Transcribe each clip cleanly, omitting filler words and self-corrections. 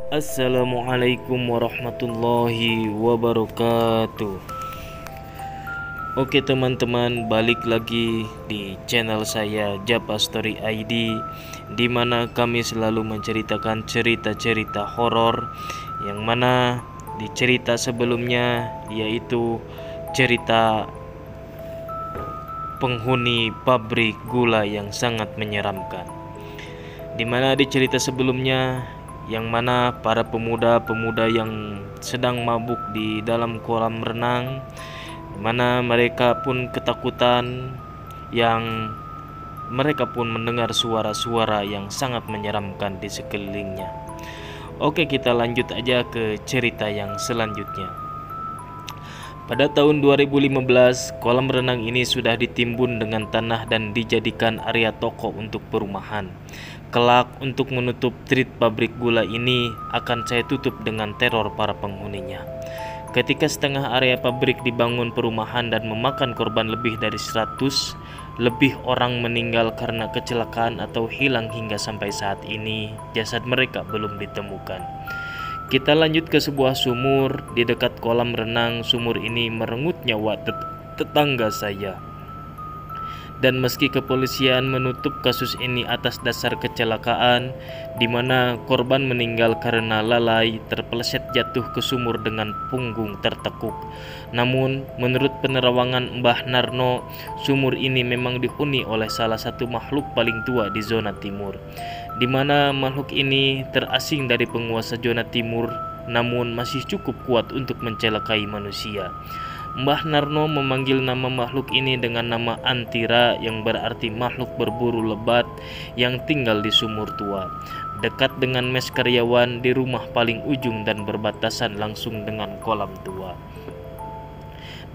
Assalamualaikum warahmatullahi wabarakatuh. Oke teman-teman, balik lagi di channel saya Japa Story ID, di mana kami selalu menceritakan cerita-cerita horor, yang mana di cerita sebelumnya yaitu cerita penghuni pabrik gula yang sangat menyeramkan. Di mana di cerita sebelumnya, yang mana para pemuda-pemuda yang sedang mabuk di dalam kolam renang, di mana mereka pun ketakutan, yang mereka pun mendengar suara-suara yang sangat menyeramkan di sekelilingnya. Oke, kita lanjut aja ke cerita yang selanjutnya. Pada tahun 2015, kolam renang ini sudah ditimbun dengan tanah dan dijadikan area toko untuk perumahan. Kelak untuk menutup treat pabrik gula ini akan saya tutup dengan teror para penghuninya. Ketika setengah area pabrik dibangun perumahan dan memakan korban lebih dari 100, lebih orang meninggal karena kecelakaan atau hilang hingga sampai saat ini jasad mereka belum ditemukan. Kita lanjut ke sebuah sumur di dekat kolam renang. Sumur ini merenggut nyawa tetangga saya. Dan meski kepolisian menutup kasus ini atas dasar kecelakaan, di mana korban meninggal karena lalai terpeleset jatuh ke sumur dengan punggung tertekuk. Namun, menurut penerawangan Mbah Narno, sumur ini memang dihuni oleh salah satu makhluk paling tua di zona timur, di mana makhluk ini terasing dari penguasa zona timur, namun masih cukup kuat untuk mencelakai manusia. Mbah Narno memanggil nama makhluk ini dengan nama Antira, yang berarti makhluk berburu lebat yang tinggal di sumur tua, dekat dengan mes karyawan di rumah paling ujung dan berbatasan langsung dengan kolam tua.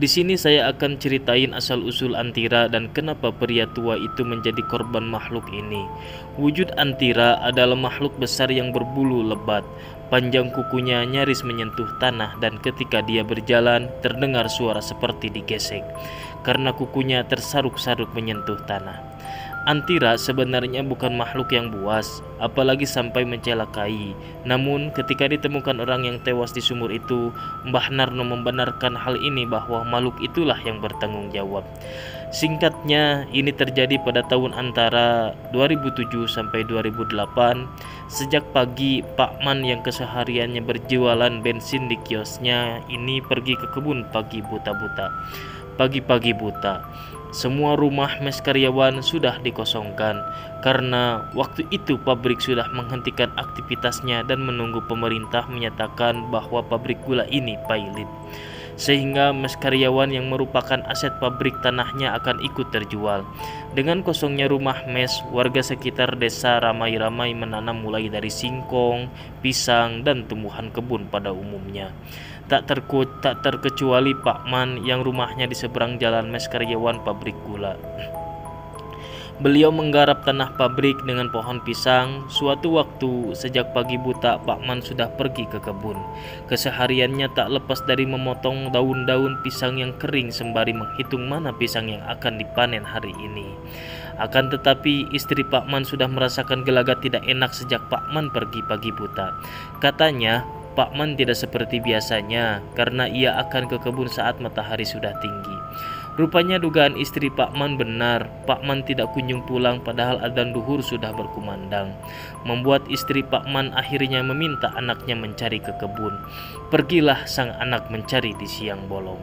Di sini saya akan ceritain asal-usul Antira dan kenapa pria tua itu menjadi korban makhluk ini. Wujud Antira adalah makhluk besar yang berbulu lebat. Panjang kukunya nyaris menyentuh tanah, dan ketika dia berjalan terdengar suara seperti digesek karena kukunya tersaruk-saruk menyentuh tanah. Antira sebenarnya bukan makhluk yang buas, apalagi sampai mencelakai. Namun ketika ditemukan orang yang tewas di sumur itu, Mbah Narno membenarkan hal ini, bahwa makhluk itulah yang bertanggung jawab. Singkatnya, ini terjadi pada tahun antara 2007 sampai 2008. Sejak pagi, Pak Man yang kesehariannya berjualan bensin di kiosnya ini pergi ke kebun pagi-pagi buta. Semua rumah mes karyawan sudah dikosongkan karena waktu itu pabrik sudah menghentikan aktivitasnya dan menunggu pemerintah menyatakan bahwa pabrik gula ini pilot, sehingga mes karyawan yang merupakan aset pabrik tanahnya akan ikut terjual. Dengan kosongnya rumah mes, warga sekitar desa ramai-ramai menanam mulai dari singkong, pisang, dan tumbuhan kebun pada umumnya. Tak terkecuali Pak Man yang rumahnya di seberang jalan mes karyawan pabrik gula. Beliau menggarap tanah pabrik dengan pohon pisang. Suatu waktu, sejak pagi buta, Pak Man sudah pergi ke kebun. Kesehariannya tak lepas dari memotong daun-daun pisang yang kering sembari menghitung mana pisang yang akan dipanen hari ini. Akan tetapi, istri Pak Man sudah merasakan gelagat tidak enak sejak Pak Man pergi pagi buta. Katanya, Pak Man tidak seperti biasanya karena ia akan ke kebun saat matahari sudah tinggi. Rupanya dugaan istri Pak Man benar. Pak Man tidak kunjung pulang padahal adzan duhur sudah berkumandang, membuat istri Pak Man akhirnya meminta anaknya mencari ke kebun. Pergilah sang anak mencari di siang bolong.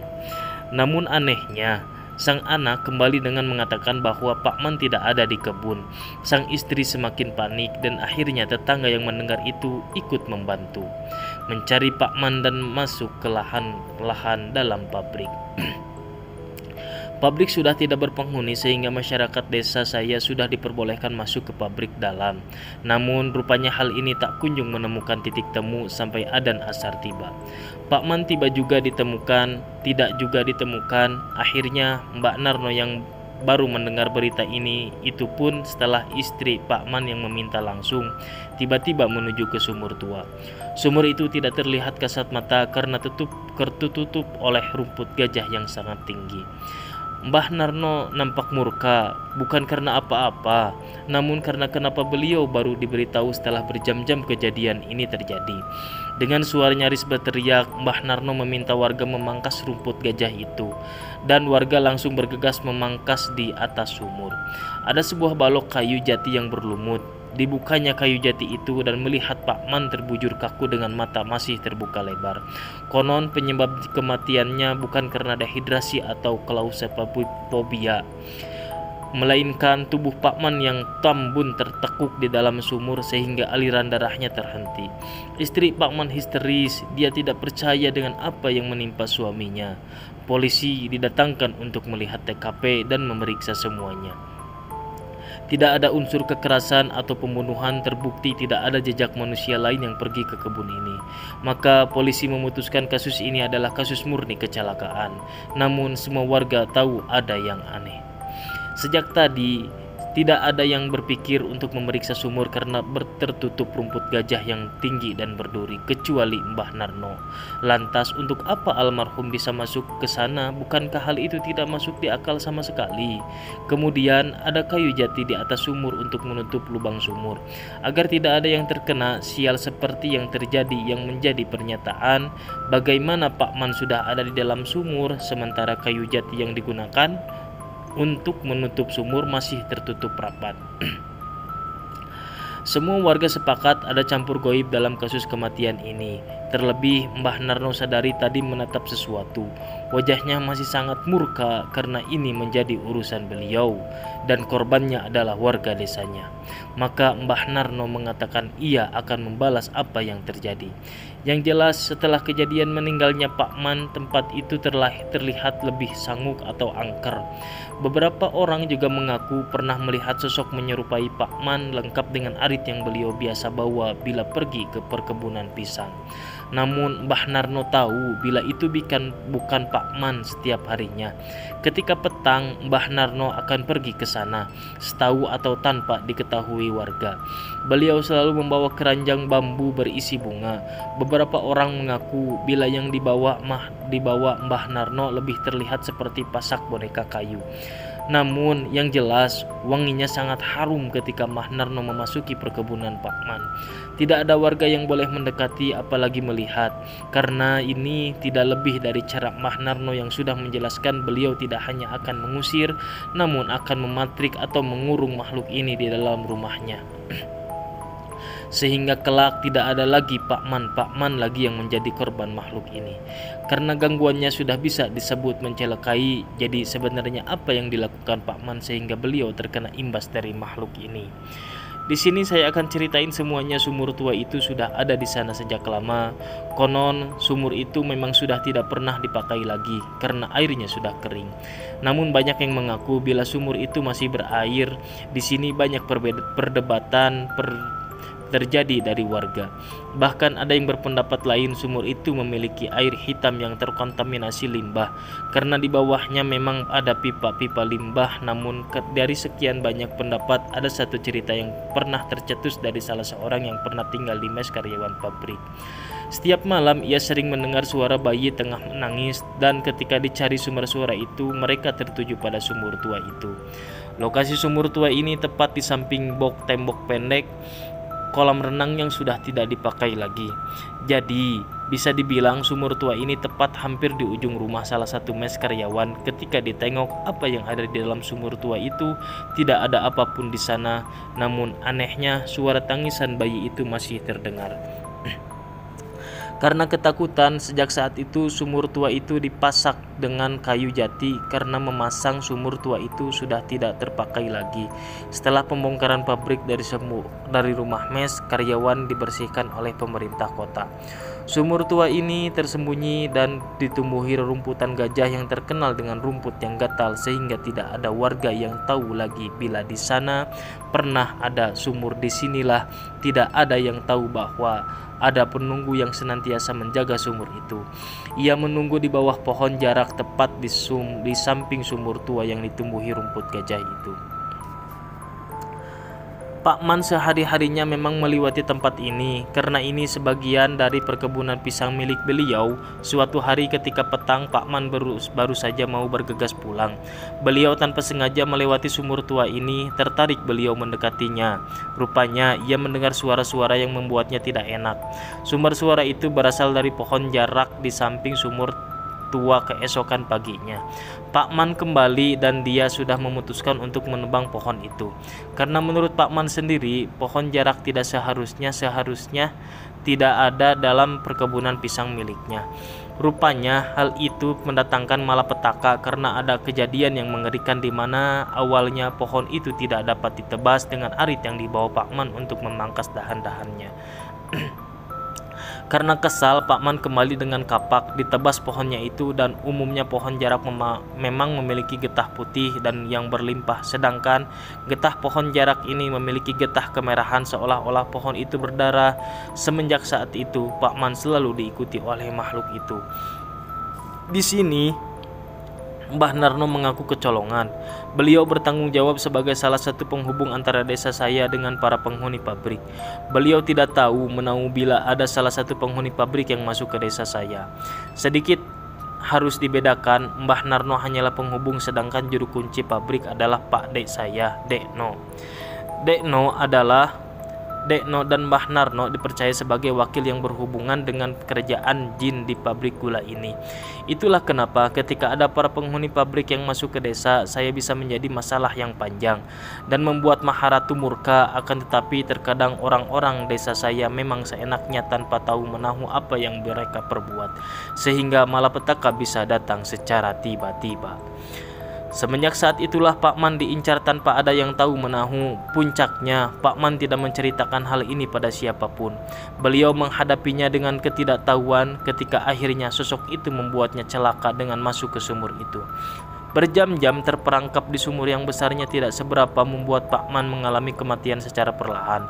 Namun anehnya, sang anak kembali dengan mengatakan bahwa Pak Man tidak ada di kebun. Sang istri semakin panik dan akhirnya tetangga yang mendengar itu ikut membantu mencari Pak Man dan masuk ke lahan dalam pabrik. Pabrik sudah tidak berpenghuni sehingga masyarakat desa saya sudah diperbolehkan masuk ke pabrik dalam. Namun rupanya hal ini tak kunjung menemukan titik temu sampai adzan asar tiba. Pak Man tidak juga ditemukan. Akhirnya Mbak Narno yang baru mendengar berita ini, itu pun setelah istri Pak Man yang meminta langsung, tiba-tiba menuju ke sumur tua. Sumur itu tidak terlihat kasat mata karena tertutup oleh rumput gajah yang sangat tinggi. Mbah Narno nampak murka, bukan karena apa-apa, namun karena kenapa beliau baru diberitahu setelah berjam-jam kejadian ini terjadi. Dengan suara nyaris berteriak, Mbah Narno meminta warga memangkas rumput gajah itu, dan warga langsung bergegas memangkas di atas sumur. Ada sebuah balok kayu jati yang berlumut. Dibukanya kayu jati itu dan melihat Pak Man terbujur kaku dengan mata masih terbuka lebar. Konon penyebab kematiannya bukan karena dehidrasi atau klaustrophobia, melainkan tubuh Pak Man yang tambun tertekuk di dalam sumur sehingga aliran darahnya terhenti. Istri Pak Man histeris, dia tidak percaya dengan apa yang menimpa suaminya. Polisi didatangkan untuk melihat TKP dan memeriksa semuanya. Tidak ada unsur kekerasan atau pembunuhan terbukti, tidak ada jejak manusia lain yang pergi ke kebun ini. Maka polisi memutuskan kasus ini adalah kasus murni kecelakaan. Namun semua warga tahu ada yang aneh. Sejak tadi tidak ada yang berpikir untuk memeriksa sumur karena tertutup rumput gajah yang tinggi dan berduri kecuali Mbah Narno. Lantas untuk apa almarhum bisa masuk ke sana? Bukankah hal itu tidak masuk di akal sama sekali? Kemudian ada kayu jati di atas sumur untuk menutup lubang sumur agar tidak ada yang terkena sial seperti yang terjadi. Yang menjadi pernyataan, bagaimana Pak Man sudah ada di dalam sumur sementara kayu jati yang digunakan untuk menutup sumur masih tertutup rapat. Semua warga sepakat ada campur goib dalam kasus kematian ini. Terlebih Mbah Narno sadari tadi menatap sesuatu. Wajahnya masih sangat murka karena ini menjadi urusan beliau dan korbannya adalah warga desanya. Maka Mbah Narno mengatakan ia akan membalas apa yang terjadi. Yang jelas setelah kejadian meninggalnya Pak Man, tempat itu terlihat lebih sanguk atau angker. Beberapa orang juga mengaku pernah melihat sosok menyerupai Pak Man lengkap dengan arit yang beliau biasa bawa bila pergi ke perkebunan pisang. Namun Mbah Narno tahu bila itu bukan Pak Man setiap harinya. Ketika petang, Mbah Narno akan pergi ke sana, setahu atau tanpa diketahui warga. Beliau selalu membawa keranjang bambu berisi bunga. Beberapa orang mengaku bila yang dibawa Mbah Narno lebih terlihat seperti pasak boneka kayu. Namun yang jelas wanginya sangat harum ketika Mbah Narno memasuki perkebunan Pak Man. Tidak ada warga yang boleh mendekati apalagi melihat, karena ini tidak lebih dari cara Mbah Narno yang sudah menjelaskan beliau tidak hanya akan mengusir, namun akan mematrik atau mengurung makhluk ini di dalam rumahnya. Sehingga kelak tidak ada lagi Pak Man lagi yang menjadi korban makhluk ini. Karena gangguannya sudah bisa disebut mencelakai, jadi sebenarnya apa yang dilakukan Pak Man sehingga beliau terkena imbas dari makhluk ini? Di sini saya akan ceritain semuanya. Sumur tua itu sudah ada di sana sejak lama. Konon sumur itu memang sudah tidak pernah dipakai lagi karena airnya sudah kering. Namun banyak yang mengaku bila sumur itu masih berair. Di sini banyak perdebatan terjadi dari warga. Bahkan ada yang berpendapat lain sumur itu memiliki air hitam yang terkontaminasi limbah karena di bawahnya memang ada pipa-pipa limbah. Namun dari sekian banyak pendapat, ada satu cerita yang pernah tercetus dari salah seorang yang pernah tinggal di mes karyawan pabrik. Setiap malam ia sering mendengar suara bayi tengah menangis, dan ketika dicari sumber suara itu, mereka tertuju pada sumur tua itu. Lokasi sumur tua ini tepat di samping tembok pendek kolam renang yang sudah tidak dipakai lagi. Jadi bisa dibilang sumur tua ini tepat hampir di ujung rumah salah satu mes karyawan. Ketika ditengok apa yang ada di dalam sumur tua itu, tidak ada apapun di sana. Namun anehnya suara tangisan bayi itu masih terdengar. Karena ketakutan, sejak saat itu sumur tua itu dipasak dengan kayu jati karena memasang sumur tua itu sudah tidak terpakai lagi. Setelah pembongkaran pabrik dari rumah mes karyawan dibersihkan oleh pemerintah kota. Sumur tua ini tersembunyi dan ditumbuhi rerumputan gajah yang terkenal dengan rumput yang gatal sehingga tidak ada warga yang tahu lagi bila di sana pernah ada sumur. Disinilah tidak ada yang tahu bahwa ada penunggu yang senantiasa menjaga sumur itu. Ia menunggu di bawah pohon jarak tepat di samping sumur tua yang ditumbuhi rumput gajah itu. Pak Man sehari-harinya memang melewati tempat ini, karena ini sebagian dari perkebunan pisang milik beliau. Suatu hari ketika petang, Pak Man baru saja mau bergegas pulang. Beliau tanpa sengaja melewati sumur tua ini, tertarik beliau mendekatinya. Rupanya ia mendengar suara-suara yang membuatnya tidak enak. Sumber suara itu berasal dari pohon jarak di samping sumur tua keesokan paginya. Pak Man kembali dan dia sudah memutuskan untuk menebang pohon itu. Karena menurut Pak Man sendiri, pohon jarak tidak seharusnya tidak ada dalam perkebunan pisang miliknya. Rupanya hal itu mendatangkan malapetaka karena ada kejadian yang mengerikan di mana awalnya pohon itu tidak dapat ditebas dengan arit yang dibawa Pak Man untuk memangkas dahan-dahannya. Karena kesal, Pak Man kembali dengan kapak, ditebas pohonnya itu, dan umumnya pohon jarak memang memiliki getah putih dan yang berlimpah, sedangkan getah pohon jarak ini memiliki getah kemerahan seolah-olah pohon itu berdarah. Semenjak saat itu, Pak Man selalu diikuti oleh makhluk itu. Di sini Mbah Narno mengaku kecolongan. Beliau bertanggung jawab sebagai salah satu penghubung antara desa saya dengan para penghuni pabrik. Beliau tidak tahu menahu bila ada salah satu penghuni pabrik yang masuk ke desa saya. Sedikit harus dibedakan, Mbah Narno hanyalah penghubung sedangkan juru kunci pabrik adalah Pak Dek saya, Dekno. Dekno dan Mbah Narno dipercaya sebagai wakil yang berhubungan dengan kerajaan jin di pabrik gula ini. Itulah kenapa ketika ada para penghuni pabrik yang masuk ke desa, saya bisa menjadi masalah yang panjang dan membuat Maharatu murka. Akan tetapi terkadang orang-orang desa saya memang seenaknya tanpa tahu menahu apa yang mereka perbuat, sehingga malapetaka bisa datang secara tiba-tiba. Semenjak saat itulah Pak Man diincar tanpa ada yang tahu menahu. Puncaknya, Pak Man tidak menceritakan hal ini pada siapapun. Beliau menghadapinya dengan ketidaktahuan ketika akhirnya sosok itu membuatnya celaka dengan masuk ke sumur itu. Berjam-jam terperangkap di sumur yang besarnya tidak seberapa membuat Pak Man mengalami kematian secara perlahan.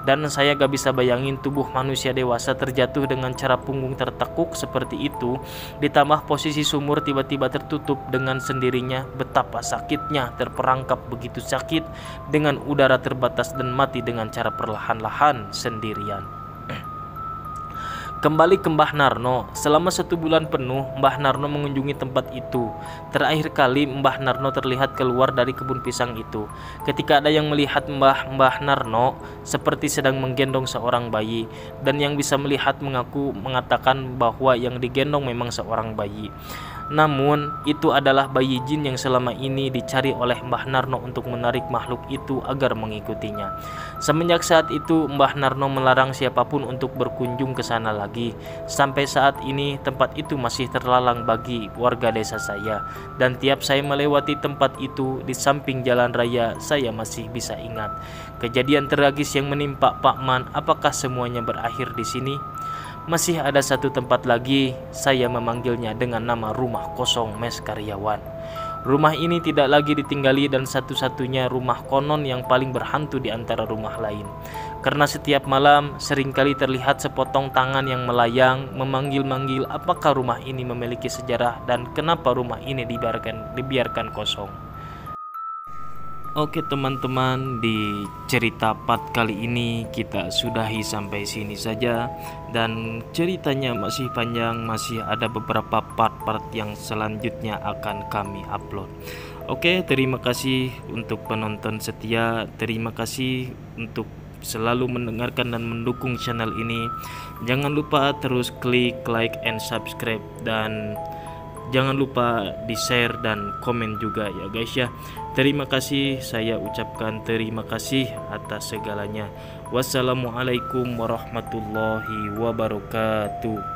Dan saya gak bisa bayangin tubuh manusia dewasa terjatuh dengan cara punggung tertekuk seperti itu, ditambah posisi sumur tiba-tiba tertutup dengan sendirinya. Betapa sakitnya terperangkap begitu sakit dengan udara terbatas dan mati dengan cara perlahan-lahan sendirian. Kembali ke Mbah Narno, selama 1 bulan penuh Mbah Narno mengunjungi tempat itu. Terakhir kali Mbah Narno terlihat keluar dari kebun pisang itu. Ketika ada yang melihat Mbah Narno seperti sedang menggendong seorang bayi, dan yang bisa melihat mengatakan bahwa yang digendong memang seorang bayi. Namun itu adalah bayi jin yang selama ini dicari oleh Mbah Narno untuk menarik makhluk itu agar mengikutinya. Semenjak saat itu Mbah Narno melarang siapapun untuk berkunjung ke sana lagi. Sampai saat ini tempat itu masih terlalang bagi warga desa saya, dan tiap saya melewati tempat itu di samping jalan raya, saya masih bisa ingat kejadian tragis yang menimpa Pak Man. Apakah semuanya berakhir di sini? Masih ada satu tempat lagi, saya memanggilnya dengan nama Rumah Kosong Mes Karyawan. Rumah ini tidak lagi ditinggali dan satu-satunya rumah konon yang paling berhantu di antara rumah lain. Karena setiap malam seringkali terlihat sepotong tangan yang melayang memanggil-manggil. Apakah rumah ini memiliki sejarah dan kenapa rumah ini dibiarkan kosong? Oke teman-teman, di cerita part kali ini kita sudahi sampai sini saja, dan ceritanya masih panjang, masih ada beberapa part-part yang selanjutnya akan kami upload. Oke, terima kasih untuk penonton setia, terima kasih untuk selalu mendengarkan dan mendukung channel ini. Jangan lupa terus klik like and subscribe, dan jangan lupa di share dan komen juga ya guys ya. Terima kasih, saya ucapkan terima kasih atas segalanya. Wassalamualaikum warahmatullahi wabarakatuh.